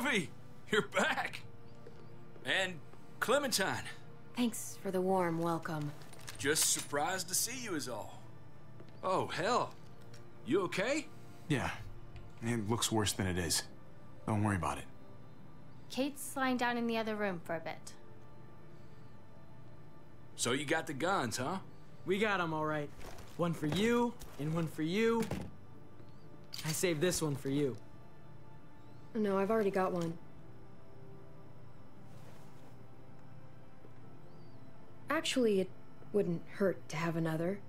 Javi, you're back. And Clementine. Thanks for the warm welcome. Just surprised to see you is all. Oh, hell. You okay? Yeah. It looks worse than it is. Don't worry about it. Kate's lying down in the other room for a bit. So you got the guns, huh? We got them all right. One for you, and one for you. I saved this one for you. No, I've already got one. Actually, it wouldn't hurt to have another.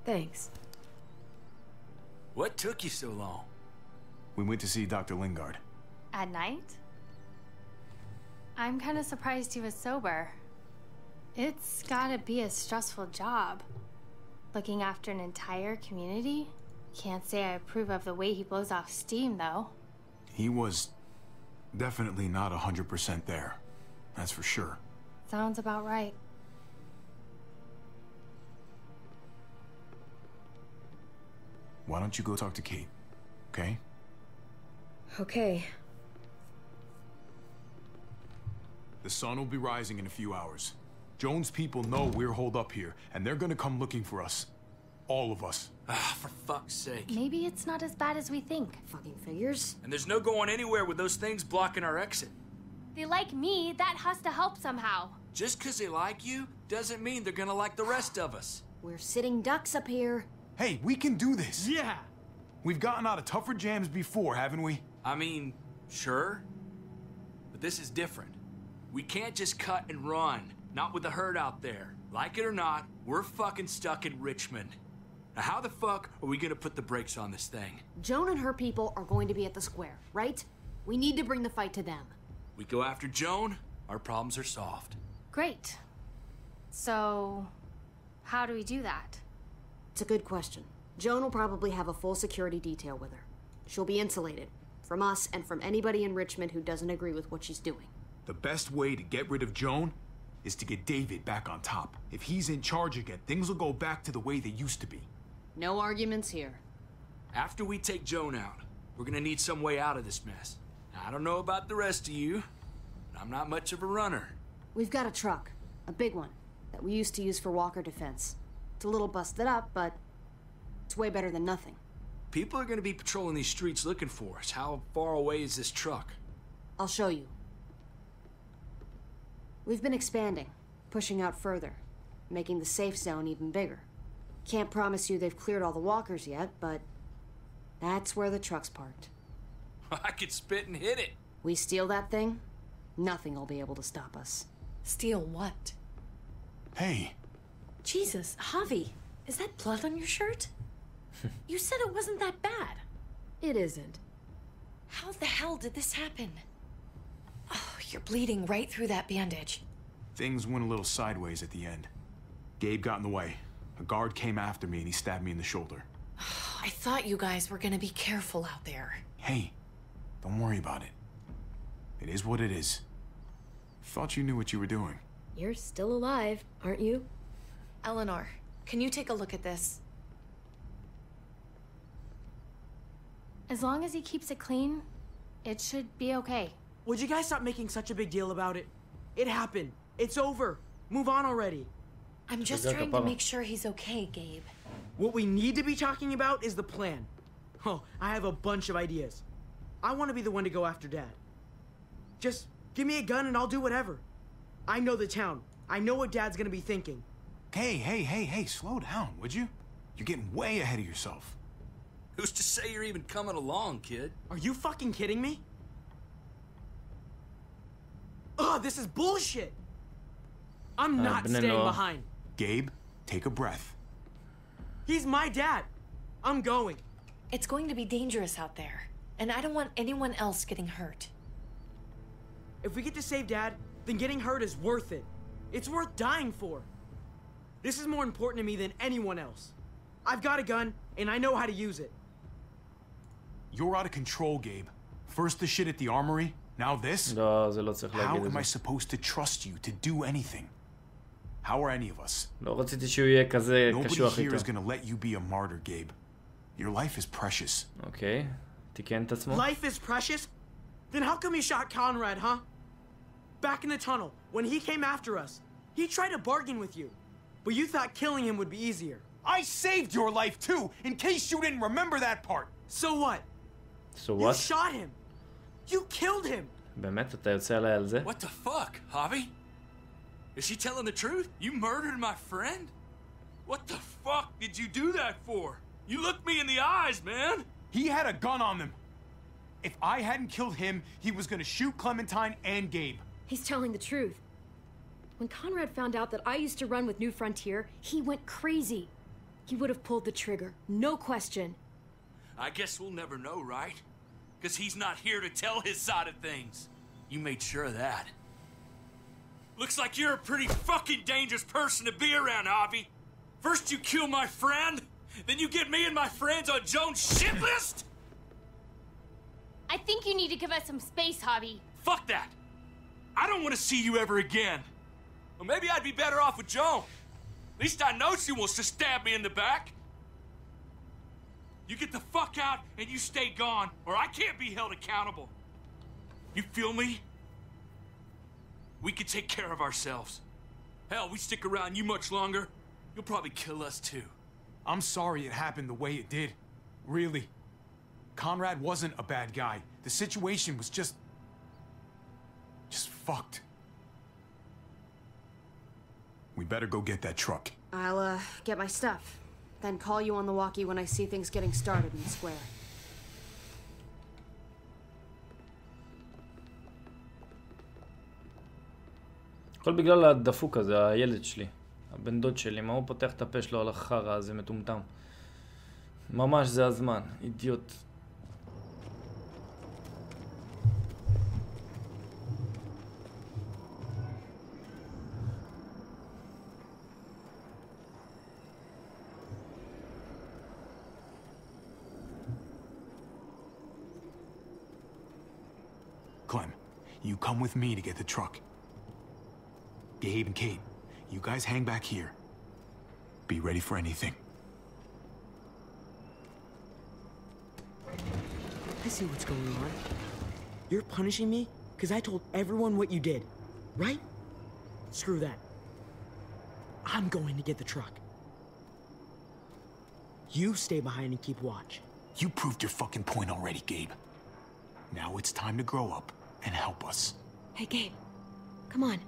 Thanks. What took you so long? We went to see Dr. Lingard. At night? I'm kind of surprised he was sober. It's gotta be a stressful job. Looking after an entire community? Can't say I approve of the way he blows off steam, though. He was definitely not 100% there. That's for sure. Sounds about right. Why don't you go talk to Kate, okay? Okay. The sun will be rising in a few hours. Joan's people know we're holed up here, and they're gonna come looking for us. All of us. Ah, for fuck's sake. Maybe it's not as bad as we think. Fucking figures. And there's no going anywhere with those things blocking our exit. They like me, that has to help somehow. Just 'cause they like you doesn't mean they're gonna like the rest of us. We're sitting ducks up here. Hey, we can do this. Yeah! We've gotten out of tougher jams before, haven't we? I mean, sure. But this is different. We can't just cut and run. Not with the herd out there. Like it or not, we're fucking stuck in Richmond. Now how the fuck are we gonna put the brakes on this thing? Joan and her people are going to be at the square, right? We need to bring the fight to them. We go after Joan, our problems are solved. Great. So, how do we do that? It's a good question. Joan will probably have a full security detail with her. She'll be insulated. From us and from anybody in Richmond who doesn't agree with what she's doing. The best way to get rid of Joan is to get David back on top. If he's in charge again, things will go back to the way they used to be. No arguments here. After we take Joan out, we're gonna need some way out of this mess. Now, I don't know about the rest of you, but I'm not much of a runner. We've got a truck. A big one. That we used to use for walker defense. It's a little busted up, but it's way better than nothing. People are gonna be patrolling these streets looking for us. How far away is this truck? I'll show you. We've been expanding, pushing out further, making the safe zone even bigger. Can't promise you they've cleared all the walkers yet, but that's where the truck's parked. I could spit and hit it. We steal that thing, nothing will be able to stop us. Steal what? Hey. Jesus, Javi, is that blood on your shirt? You said it wasn't that bad. It isn't. How the hell did this happen? Oh, you're bleeding right through that bandage. Things went a little sideways at the end. Gabe got in the way. A guard came after me and he stabbed me in the shoulder. I thought you guys were gonna be careful out there. Hey, don't worry about it. It is what it is. Thought you knew what you were doing. You're still alive, aren't you? Eleanor, can you take a look at this? As long as he keeps it clean, it should be okay. Would you guys stop making such a big deal about it? It happened. It's over. Move on already. I'm just trying to make sure he's okay, Gabe. What we need to be talking about is the plan. Oh, I have a bunch of ideas. I want to be the one to go after Dad. Just give me a gun and I'll do whatever. I know the town. I know what Dad's gonna be thinking. Hey, slow down, would you? You're getting way ahead of yourself. Who's to say you're even coming along, kid? Are you fucking kidding me? Ugh, this is bullshit! I'm not staying behind. Gabe, take a breath. He's my dad. I'm going. It's going to be dangerous out there, and I don't want anyone else getting hurt. If we get to save Dad, then getting hurt is worth it. It's worth dying for. This is more important to me than anyone else. I've got a gun, and I know how to use it. You're out of control, Gabe. First the shit at the armory, now this? לא, זה לא צריך How להגיד את am זה. I supposed to trust you to do anything? How are any of us? לא רציתי שהוא יהיה כזה Nobody קשוח here איתו. is gonna let you be a martyr, Gabe. Your life is precious. אוקיי. תיקן את עצמו. Life is precious? Then how come you shot Conrad, huh? Back in the tunnel, when he came after us, he tried to bargain with you. But you thought killing him would be easier. I saved your life too, in case you didn't remember that part. So what? So You what? shot him. You killed him. באמת אתה יוצא עליי על זה? What the fuck, Javi? Is she telling the truth? You murdered my friend? What the fuck did you do that for? You looked me in the eyes, man! He had a gun on them. If I hadn't killed him, he was gonna shoot Clementine and Gabe. He's telling the truth. When Conrad found out that I used to run with New Frontier, he went crazy. He would have pulled the trigger, no question. I guess we'll never know, right? Because he's not here to tell his side of things. You made sure of that. Looks like you're a pretty fucking dangerous person to be around, Javi. First you kill my friend, then you get me and my friends on Jones' shit list? I think you need to give us some space, Javi. Fuck that! I don't want to see you ever again. Well, maybe I'd be better off with Joan. At least I know she wants to stab me in the back. You get the fuck out and you stay gone, or I can't be held accountable. You feel me? We can take care of ourselves. Hell, we stick around you much longer, you'll probably kill us too. I'm sorry it happened the way it did. Really. Conrad wasn't a bad guy. The situation was just fucked. We better go get that truck. I'll, get my stuff. Then call you on the walkie when I see things getting started in the square. הכל בגלל הדפוק הזה, הילד שלי. הבן דוד שלי, מה הוא פותח את הפה שלו על החרא הזה מטומטם. ממש זה הזמן, אידיוט. Clem, you come with me to get the truck. Gabe and Kate, you guys hang back here. Be ready for anything. I see what's going on. You're punishing me because I told everyone what you did, right? Screw that. I'm going to get the truck. You stay behind and keep watch. You proved your fucking point already, Gabe. Now it's time to grow up and help us. Hey, Gabe, come on.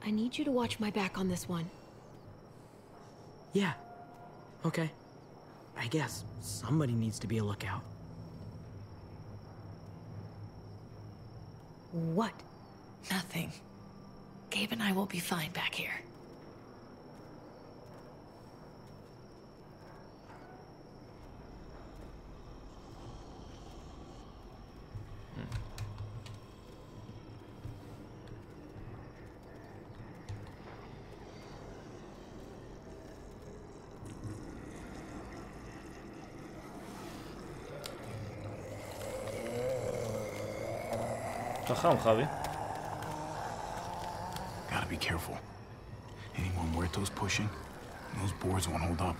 I need you to watch my back on this one. Yeah. Okay. I guess somebody needs to be a lookout. What? Nothing. Gabe and I will be fine back here. חכם, חבי. Gotta be careful. Any more muertos pushing, those boards won't hold up.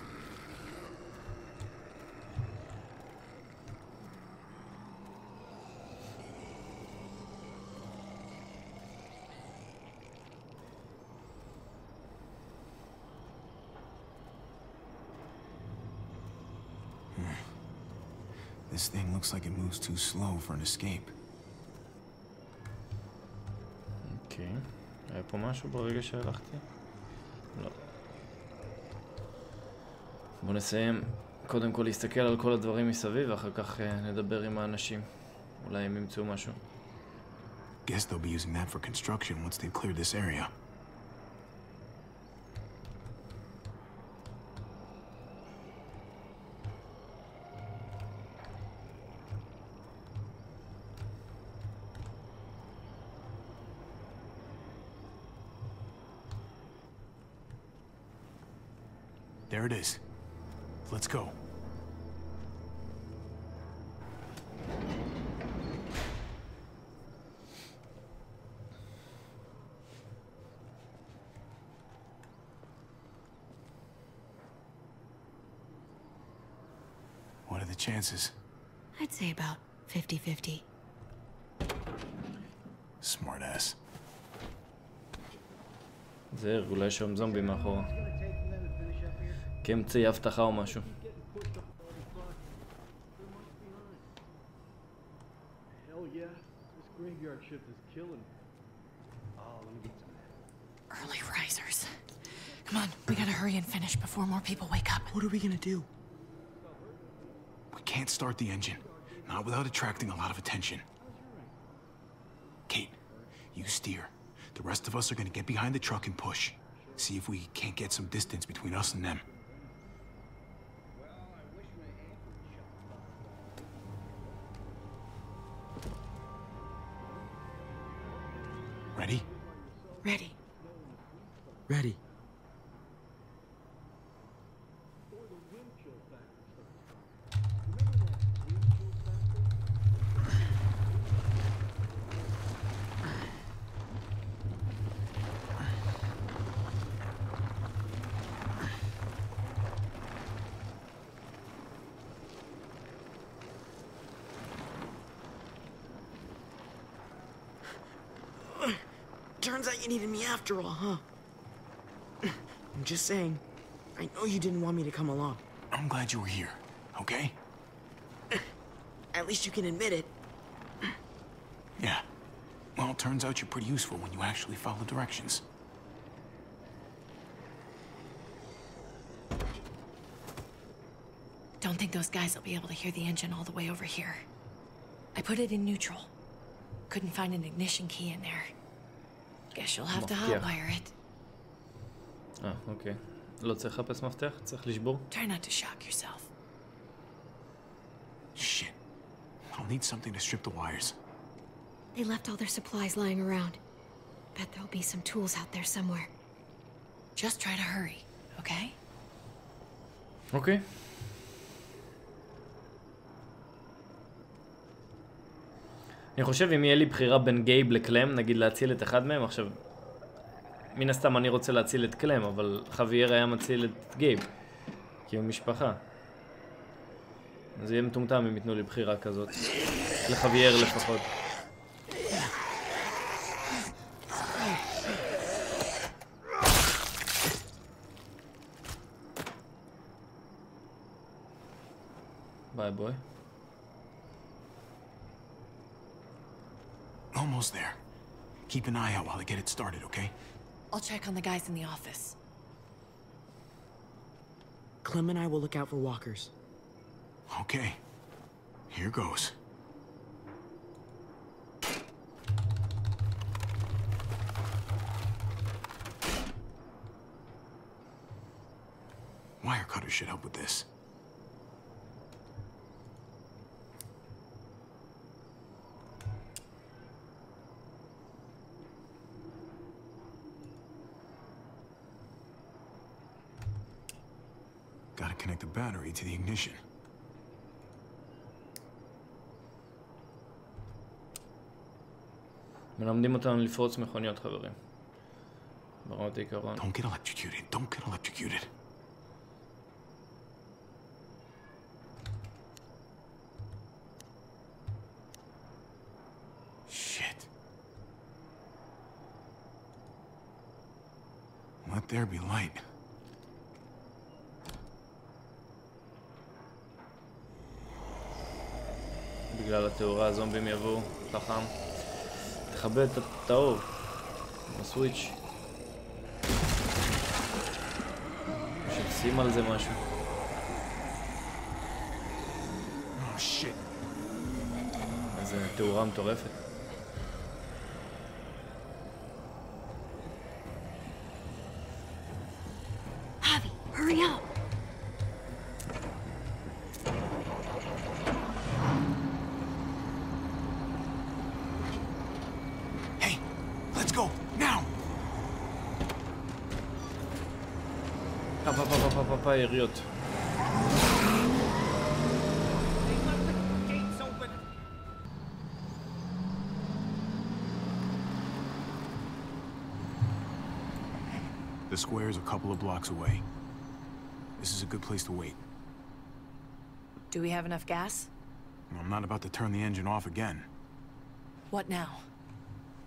This thing looks like it moves too slow for an escape. אוקיי. היה פה משהו ברגע שהלכתי? לא. בוא נסיים קודם כל להסתכל על כל הדברים מסביב ואחר כך נדבר עם האנשים. אולי הם ימצאו משהו. Guess they'll be using that for construction once they've cleared this area. There it is. Let's go. What are the chances? I I'd say about 50-50. Smart ass. זה אולי שם זומבי מאחורה. כאמצעי אבטחה או משהו. Early risers. Come on, we gotta hurry and finish before more people wake up. What are we gonna do? We can't start the engine. Not without attracting a lot of attention. Kate, you steer. The rest of us are gonna get behind the truck and push. See if we can't get some distance between us and them. Ready? Ready. Ready. Turns out you needed me after all, huh? I'm just saying. I know you didn't want me to come along. I'm glad you were here, okay? At least you can admit it. Yeah. Well, it turns out you're pretty useful when you actually follow directions. Don't think those guys will be able to hear the engine all the way over here. I put it in neutral. Couldn't find an ignition key in there. Guess you'll have to hotwire it. אוקיי. לא צריך לחפש מפתח? צריך לשבור? Try not to shock yourself. Shit. I'll need something to strip the wires. They left all their supplies lying around. Bet there'll be some tools out there somewhere. Just try to hurry, okay? אוקיי. אני חושב אם יהיה לי בחירה בין גייב לקלם, נגיד להציל את אחד מהם, עכשיו מן הסתם אני רוצה להציל את קלם, אבל חווייר היה מציל את גייב כי הוא משפחה. אז יהיה מטומטם אם ייתנו לי בחירה כזאת לחווייר לפחות. ביי בוי. Almost there. Keep an eye out while I get it started, okay? I'll check on the guys in the office. Clem and I will look out for walkers. Okay. Here goes. Wire cutter should help with this. Gotta connect the battery to the ignition. מלמדים אותנו לפרוץ מכוניות, חברים. ברמת העיקרון. Don't get electrocuted. Don't get electrocuted. Shit. Let there be light. בגלל התאורה הזומבים יבואו, חכם. תכבד את האור. הסוויץ'. שתשים על זה משהו. Oh shit. איזה תאורה מטורפת. Javi, hurry up! יריות. The square is a couple of blocks away. This is a good place to wait. Do we have enough gas? I'm not about to turn the engine off again. What now?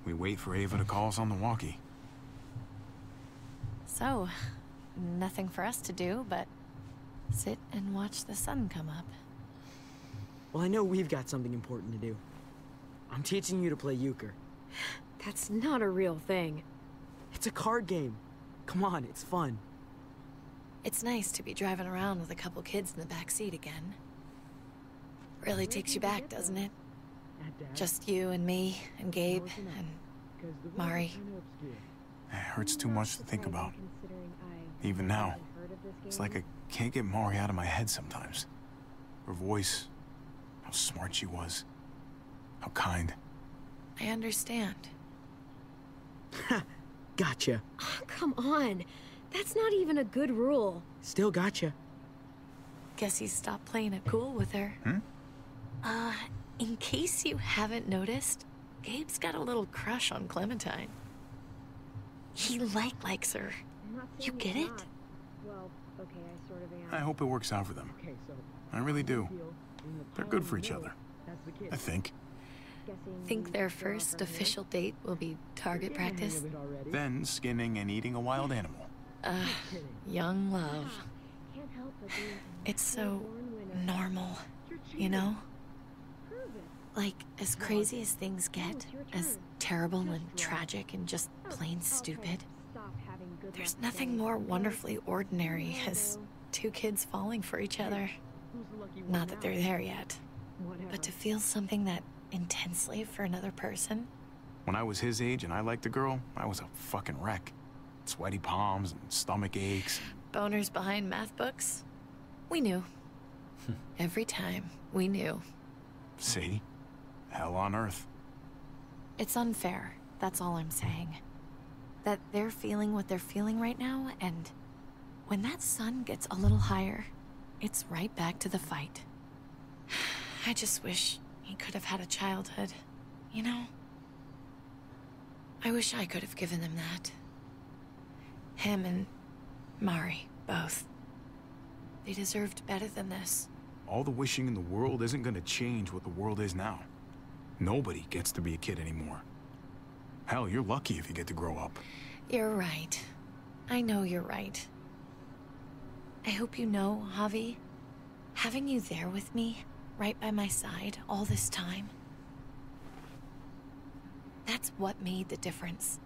We wait for Ava to call us on the walkie. So, nothing for us to do but sit and watch the sun come up. Well, I know we've got something important to do. I'm teaching you to play euchre. That's not a real thing. It's a card game. Come on, it's fun. It's nice to be driving around with a couple kids in the back seat again. Really takes you back, doesn't it? Just you and me and Gabe and Mari. It hurts too much to think about. Even now, it's like I can't get Mari out of my head sometimes. Her voice, how smart she was, how kind. I understand. Gotcha. Oh, come on. That's not even a good rule. Still gotcha. Guess he stopped playing it cool with her. In case you haven't noticed, Gabe's got a little crush on Clementine. He likes her. You get it? Well, okay, I sort of am. I hope it works out for them. I really do. They're good for each other. I think. Think their first official date will be target practice? Then skinning and eating a wild animal. Young love. It's so normal, you know? Like, as crazy as things get, as terrible and tragic and just plain stupid, there's nothing more wonderfully ordinary as two kids falling for each other. Not that they're there yet, but to feel something that intensely for another person. When I was his age and I liked a girl, I was a fucking wreck. Sweaty palms and stomach aches. Boners behind math books? We knew. Every time, we knew. See? Hell on earth. It's unfair, that's all I'm saying. That they're feeling what they're feeling right now, and when that sun gets a little higher, it's right back to the fight. I just wish he could have had a childhood, you know? I wish I could have given them that. Him and Mari, both. They deserved better than this. All the wishing in the world isn't gonna change what the world is now. Nobody gets to be a kid anymore. Hell, you're lucky if you get to grow up. You're right. I know you're right. I hope you know, Javi, having you there with me, right by my side, all this time, that's what made the difference.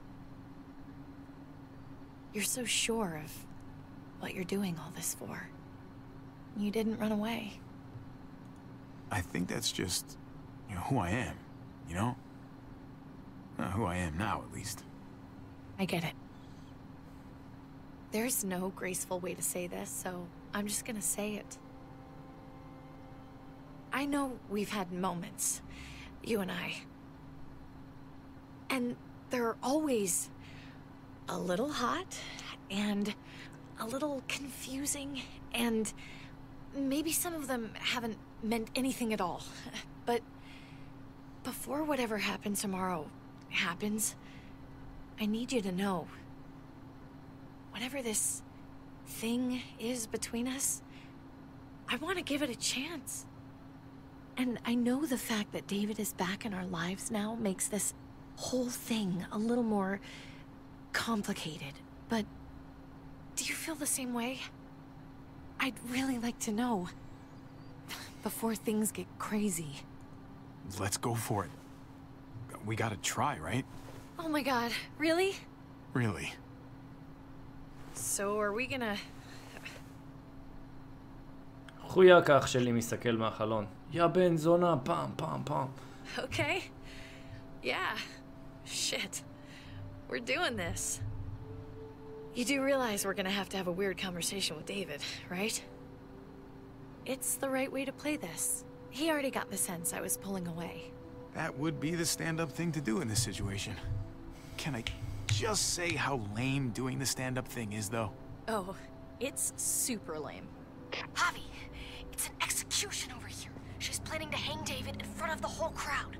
You're so sure of what you're doing all this for. You didn't run away. I think that's just, who I am, you know? Who I am now, at least. I get it. There's no graceful way to say this, so I'm just gonna say it. I know we've had moments, you and I. And they're always a little hot, and a little confusing, and maybe some of them haven't meant anything at all. But before whatever happens tomorrow happens, I need you to know, whatever this thing is between us, I want to give it a chance. And I know the fact that David is back in our lives now makes this whole thing a little more complicated. But do you feel the same way? I'd really like to know before things get crazy. Let's go for it. We gotta try, right? Oh my god, really? Really. So are we gonna... חויק אח שלי מסתכל מהחלון. יא בן זונה, פעם, פעם, פעם. Okay. Yeah. Shit. We're doing this. You do realize we're gonna have to have a weird conversation with David, right? It's the right way to play this. He already got the sense I was pulling away. That would be the stand-up thing to do in this situation. Can I just say how lame doing the stand-up thing is, though? Oh, it's super lame. Javi, it's an execution over here. She's planning to hang David in front of the whole crowd.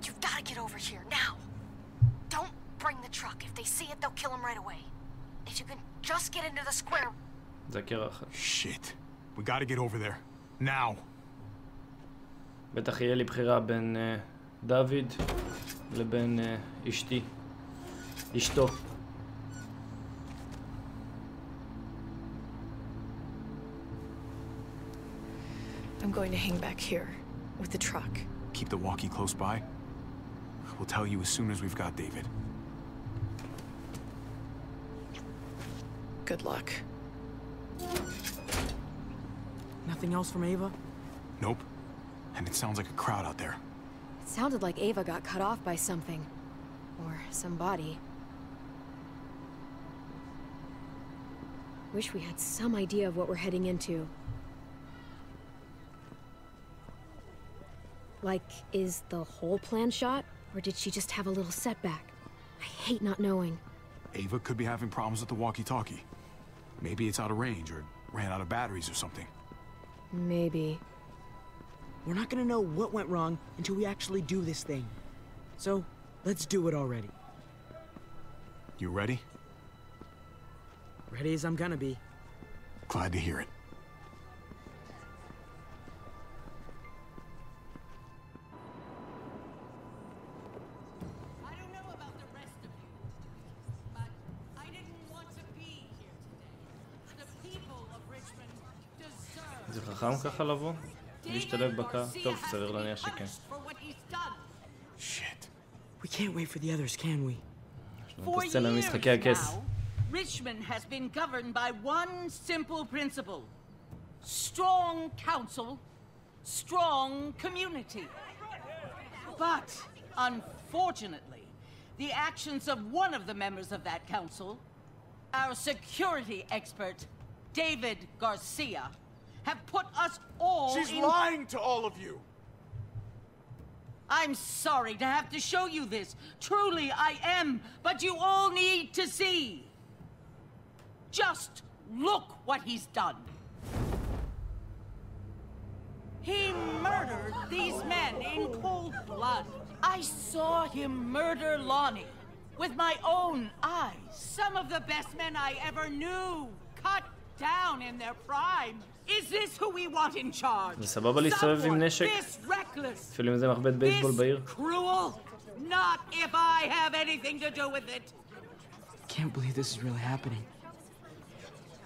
You've got to get over here, now. Don't bring the truck. If they see it, they'll kill him right away. If you can just get into the square... זה קרח. Shit. We gotta get over there. Now. בטח יהיה לי בחירה בין דוד לבין אשתו. I'm going to hang back here with the truck. Keep the walkie close by. We'll tell you as soon as we've got David. Good luck. Nothing else from Ava? Nope. And it sounds like a crowd out there. It sounded like Ava got cut off by something. Or somebody. Wish we had some idea of what we're heading into. Like, is the whole plan shot? Or did she just have a little setback? I hate not knowing. Ava could be having problems with the walkie-talkie. Maybe it's out of range or ran out of batteries or something. Maybe. We're not gonna know what went wrong until we actually do this thing. So, let's do it already. You ready? Ready as I'm gonna be. Glad to hear it. I don't know about the rest of you, but I didn't want to be here today. The people of Richmond deserve. זה חכם ככה לבוא? להשתלב בקו? טוב, סביר להניח שכן. Shit. We can't wait for the others, can we? For סצנה years משחקי הכס. now, Richmond has been governed by one simple principle. Strong council, strong community. But, unfortunately, the actions of one of the members of that council, our security expert, David Garcia, have put us all She's lying to all of you! I'm sorry to have to show you this. Truly, I am. But you all need to see. Just look what he's done. He murdered these men in cold blood. I saw him murder Lonnie with my own eyes. Some of the best men I ever knew, cut down in their prime. Is this who we want in charge? זה סבבה להסתובב עם נשק? אפילו אם זה מחבט בייסבול בעיר? Cruel? Not if I have anything to do with it. Can't believe this is really happening.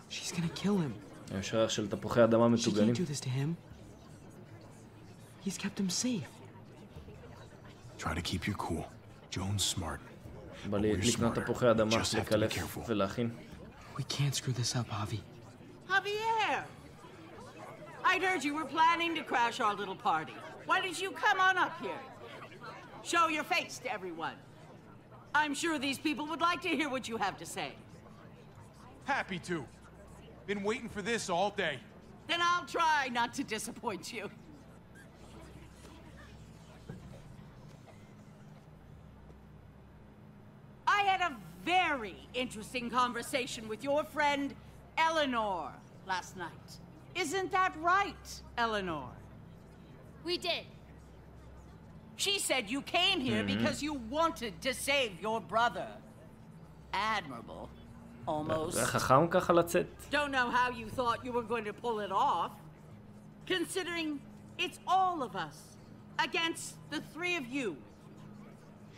She's gonna kill him. יש ריח של תפוחי אדמה She מטוגנים. can't do this to him. He's kept him safe. Try to keep your cool. Joan's smart. בא לי לקנות תפוחי אדמה, לקלף ולהכין. We can't screw this up, Javi. Javier! I'd heard you were planning to crash our little party. Why didn't you come on up here? Show your face to everyone. I'm sure these people would like to hear what you have to say. Happy to. Been waiting for this all day. Then I'll try not to disappoint you. I had a very interesting conversation with your friend Eleanor last night. Isn't that right, Eleanor? We did. She said you came here because you wanted to save your brother. Admirable. Almost. זה חכם ככה לצאת. Don't know how you thought you were going to pull it off. Considering it's all of us against the three of you.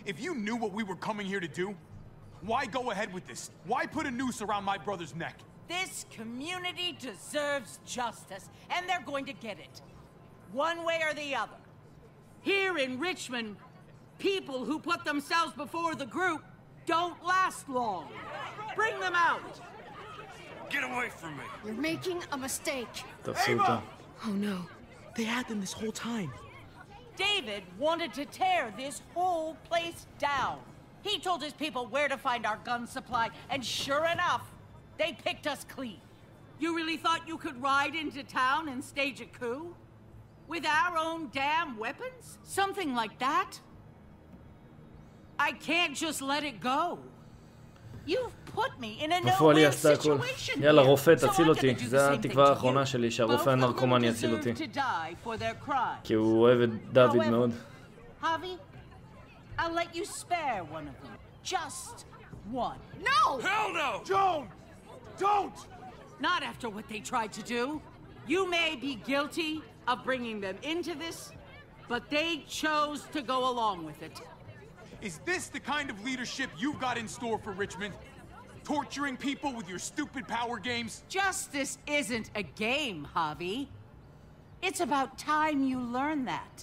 If you knew what we were coming here to do, why go ahead with this? Why put a noose around my brother's neck? This community deserves justice, and they're going to get it. One way or the other. Here in Richmond, people who put themselves before the group don't last long. Bring them out. Get away from me. You're making a mistake. תפסו אותה. Oh no. They had them this whole time. David wanted to tear this whole place down. He told his people where to find our gun supply, and sure enough, they picked us clean. You really thought you could ride into town and stage a coup? With our own damn weapons? Something like that? I can't just let it go. You've put me in a בפועל היא no-win עשתה הכל. situation יאללה, here, רופא, so תציל I'm אותי. gonna do the זה same thing התקווה to האחרונה you. שלי, שהרופא Both of them הנרקומן יציל אותי. deserve to die for their crime. כי הוא אוהב את דוד However, מאוד. Javi, I'll let you spare one of them. Just one. No! Hell no! Joan! Don't! Not after what they tried to do. You may be guilty of bringing them into this, but they chose to go along with it. Is this the kind of leadership you've got in store for Richmond? Torturing people with your stupid power games? Justice isn't a game, Javi. It's about time you learn that.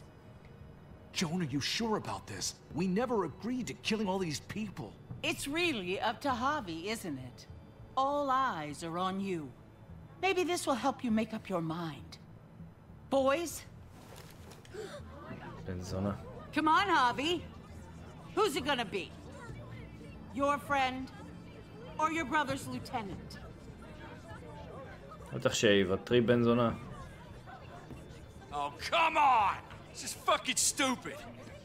Joan, are you sure about this? We never agreed to killing all these people. It's really up to Javi, isn't it? All eyes are on you. Maybe this will help you make up your mind. Boys? Come on, Javi. Who's it gonna be? Your friend? Or your brother's lieutenant? בטח שאהבה, טרי בן זונה. Oh, come on! This is fucking stupid.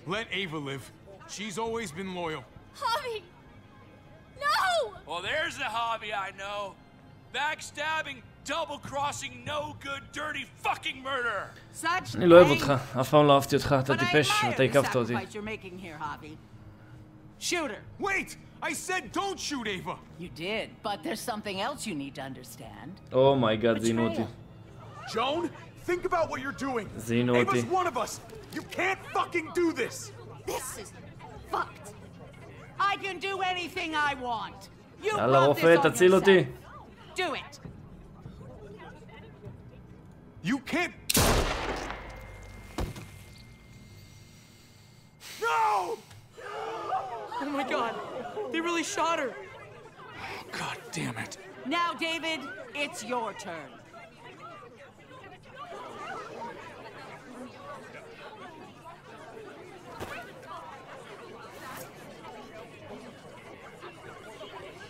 Let Ava live. She's always been loyal. Javi! No! Well, there's the hobby I know. Backstabbing, double-crossing, no-good, dirty fucking murderer. Such אני לא אוהב אותך, אף פעם לא אהבתי אותך, אתה טיפש ואתה עקבת אותי. Shoot her. Wait! I said don't shoot Ava! You did, but there's something else you need to understand. Oh my god, זינו אותי. Joan, think about what you're doing. זינו אותי. Ava's one of us. You can't fucking do this. This is fucked. I can do anything I want. You יאללה brought רופא, this on תציל אותי. yourself. Do it. You can't... No! Oh my god, they really shot her. God damn it. Now, David, it's your turn.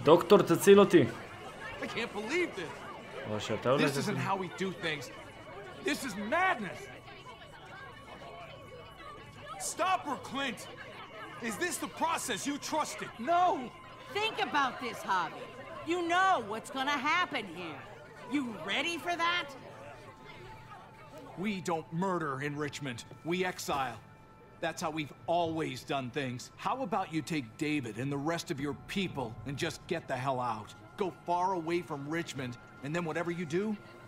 דוקטור, תציל אותי. I can't believe this. או שאתה הולך... This isn't how we do things. This is madness. Stop her, Clint. Is this the process you trusted? No. Think about this, Javi. You know what's gonna happen here. You ready for that? We don't murder in Richmond. We exile. That's how we've always done things. How about you take David and the rest of your people and just get the hell out? Go far away from Richmond, and then whatever you do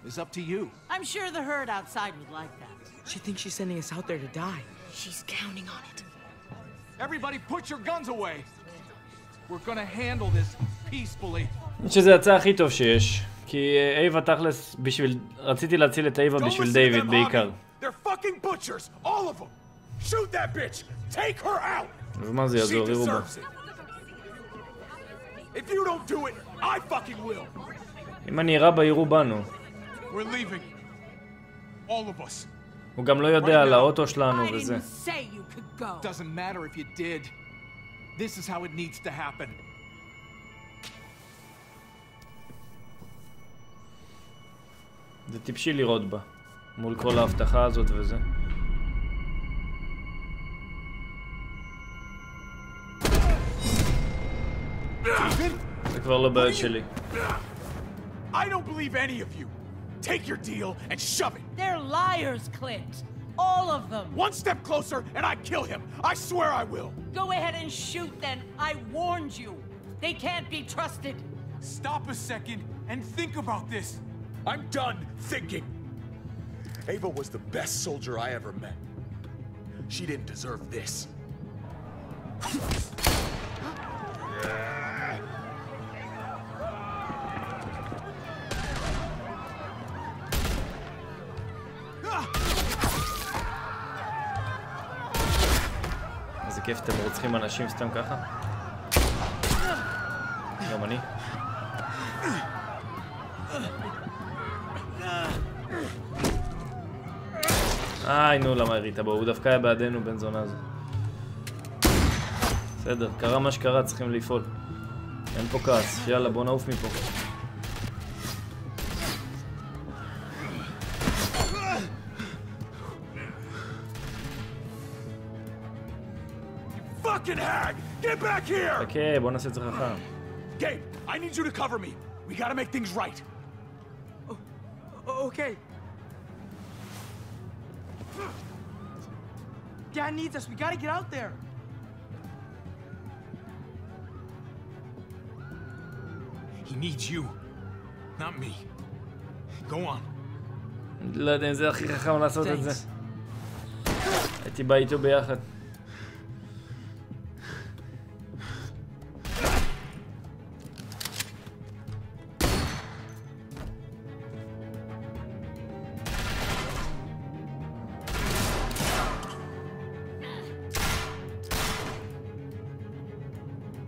is up to you. I'm sure the herd outside would like that. She thinks she's sending us out there to die. She's counting on it. Everybody put your guns away. We're gonna handle this peacefully. שזה הצעה הכי טוב שיש. כי אהבה תכלס בשביל... רציתי להציל את אהבה בשביל דיוויד בעיקר. They're fucking butchers, all of them. Shoot that bitch. Take her out. ומה זה יעזור? יראו בה. If you don't do it, I fucking will. אם אני אראה בה, יראו בנו. We're leaving. All of us. הוא גם לא יודע על האוטו שלנו וזה. Doesn't matter if you did. This is how it needs to happen. זה טיפשי לראות בה. מול כל ההבטחה הזאת וזה. זה כבר לא בעד שלי. I don't believe any of you. Take your deal and shove it. They're liars, Clint. All of them. One step closer and I kill him. I swear I will. Go ahead and shoot then. I warned you. They can't be trusted. Stop a second and think about this. I'm done thinking. Ava was the best soldier I ever met. She didn't deserve this. איזה כיף אתם רוצחים אנשים סתם ככה? גם אני. נו, למה הראית בו? הוא דווקא היה בעדנו בן זונה הזו. בסדר, קרה מה שקרה, צריכים לפעול. אין פה כעס, יאללה בוא נעוף מפה. Fucking hag! Get back here! Okay, בוא נעשה את זה חכם. Gabe, I need you to cover me. We gotta make things right. Okay. Dad needs us. We gotta get out there. He needs you, not me. Go on. לא יודע אם זה הכי חכם לעשות את זה. הייתי בא איתו ביחד.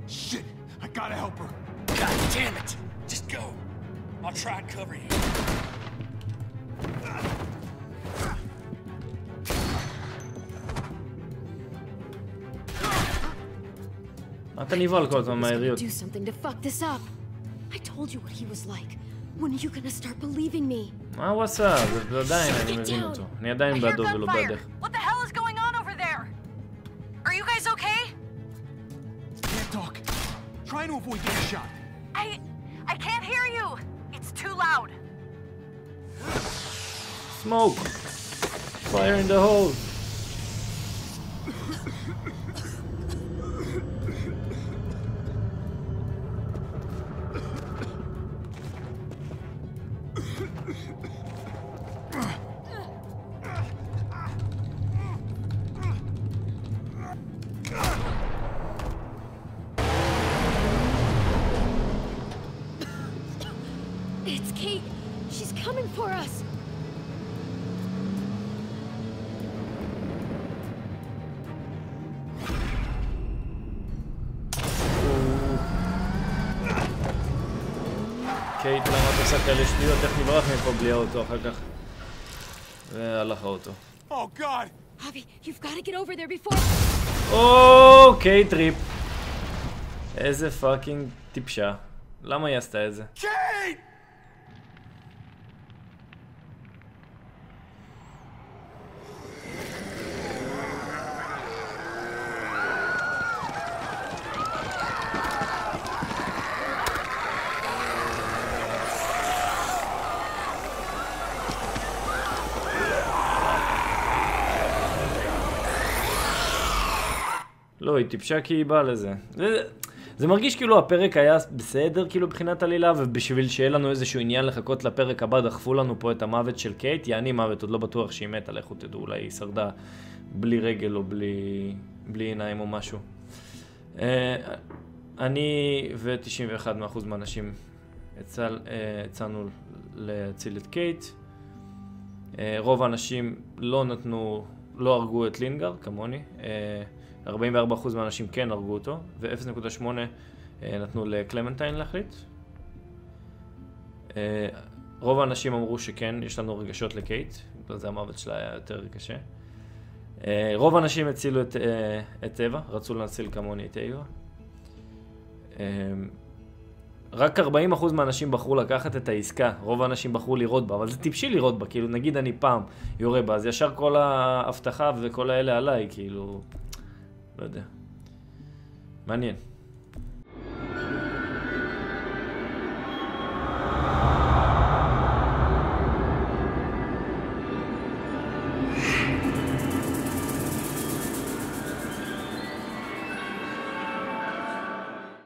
Shit, I gotta help her. God damn it! Just go. I'll try and cover you. מה אתה נבהל כל הזמן מהיריות? Do something to fuck this up. I told you what he was like. When are you gonna start believing me? מה הוא עשה? זה עדיין, אני מבין אותו. אני עדיין בעדו ולא בעדך. What the hell is going on over there? Are you guys okay? Can't talk. Trying to avoid getting shot. I can't hear you. It's too loud. Smoke! Fire in the hole! It's Kate. She's coming for us. קייט, למה את עושה כאלה שטויות? איך נברח מפה בלי האוטו אחר כך? והלך האוטו. Oh God! Javi, you've got to get over there before... אוקיי, טריפ. איזה פאקינג טיפשה. למה היא עשתה את זה? Kate! לא, היא טיפשה כי היא באה לזה. זה מרגיש כאילו הפרק היה בסדר כאילו מבחינת עלילה, ובשביל שיהיה לנו איזשהו עניין לחכות לפרק הבא דחפו לנו פה את המוות של קייט. יעני מוות, עוד לא בטוח שהיא מתה, לכו תדעו, אולי היא שרדה בלי רגל או בלי עיניים או משהו. אני ו-91% מהאנשים הצענו להציל את קייט. רוב האנשים לא הרגו את לינגר, כמוני. 44% מהאנשים כן הרגו אותו, ו-0.8 נתנו לקלמנטיין להחליט. רוב האנשים אמרו שכן, יש לנו רגשות לקייט, בגלל זה המוות שלה היה יותר קשה. רוב האנשים הצילו את אהבה, רצו להציל כמוני את אהבה. רק 40% מהאנשים בחרו לקחת את העסקה, רוב האנשים בחרו לראות בה, אבל זה טיפשי לראות בה, כאילו נגיד אני פעם יורה בה, אז ישר כל ההבטחה וכל האלה עליי, כאילו, לא יודע. מעניין.